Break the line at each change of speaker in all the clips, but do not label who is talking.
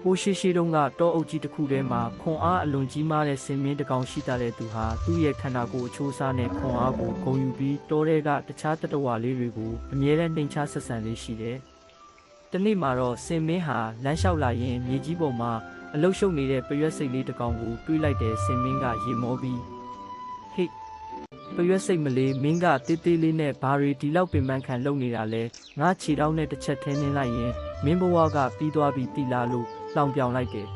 ပိုရှိရှိတုန်းကတောအုပ်ကြီးတစ်ခုထဲမှာခွန်အားအလွန်ကြီးမားတဲ့ဆင်မင်းတစ်ကောင်ရှိတဲ့သူဟာသူ့ရဲ့ခန္ဓာကိုယ်အချိုးအစားနဲ့ခွန်အားကိုဂုဏ်ယူပြီးတောထဲကတခြားတတဝါလေးတွေကိုအမြဲတမ်းနှိမ်ချဆက်ဆံလေးရှိတယ်။တနေ့မှာတော့ဆင်မင်းဟာလမ်းလျှောက်လာရင်မြေကြီးပေါ်မှာအလုရှုပ်နေတဲ့ပရွက်စိတ်လေးတစ်ကောင်ကိုတွေးလိုက်တဲ့ဆင်မင်းကရေမောပြီးဟိတ်ပရွက်စိတ်မလေးမင်းကတေးသေးလေးနဲ့ဘာတွေဒီလောက်ပင်ပန်းခံလုပ်နေတာလဲငါခြေထောက်နဲ့တစ်ချက်ထဲနှင်းလိုက်ရင်မင်းဘဝကပြီးသွားပြီတိလာလို့လောင်ပြောင်လိုက်တယ်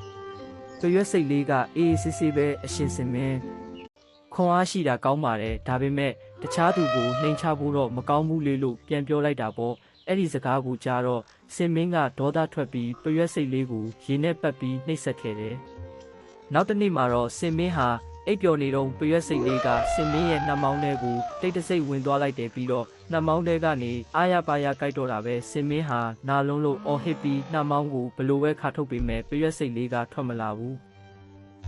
ပရွက်စိတ်လေးကအေးဆေးဆေးပဲအရှင်ဆင်မင်းခွန်အားရှိတာကောင်းပါတယ်ဒါပေမဲ့တခြားသူကိုနှိမ်ချဖို့တော့မကောင်းဘူးလေလို့ပြန်ပြောလိုက်တာပေါ့အဲ့ဒီစကားကိုကြားတော့ဆင်မင်းကဒေါသထွက်ပြီးပရွက်စိတ်လေးကိုရေနဲ့ပတ်ပြီးနှိပ်စက်ခဲ့တယ်နောက်တစ်နေ့မှာတော့ဆင်မင်းဟာအိပ်ပျော်နေတော့ပရွက်စိတ်လေးကဆင်မင်းရဲ့နှမောင်းထဲကိုတိတ်တဆိတ်ဝင်သွားလိုက်တယ်ပြီးတော့နှမောင်းထဲကနေအာရပါရကြိုက်တော့တာပဲဆင်မင်းဟာနာလုံးလို့အော်ဟစ်ပြီးနှမောင်းကိုဘလို့ပဲခါထုတ်ပေးမယ်ပရွက်စိတ်လေးကထွက်မလာဘူး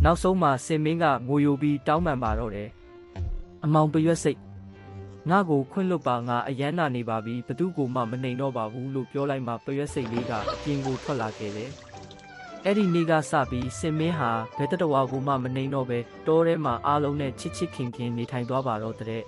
နောက်ဆုံးမှာဆင်မင်းကငိုယိုပြီးတောင်းပန်ပါတော့တယ်အမောင်ပရွက်စိတ်ငါ့ကိုခွင့်လွတ်ပါငါအယမ်းနာနေပါပြီဘသူကိုမှမနှိမ်တော့ပါဘူးလို့ပြောလိုက်မှပရွက်စိတ်လေးကအပြင်ကိုထွက်လာခဲ့တယ်အဲ့ဒီနေ့ကစပြီးဆင်မင်းဟာဘယ်တတဝါကိုမှမနှိမ်တော့ပဲတောထဲမှာအားလုံးနဲ့ချစ်ချစ်ခင်ခင်နေထိုင်သွားပါတော့တဲ့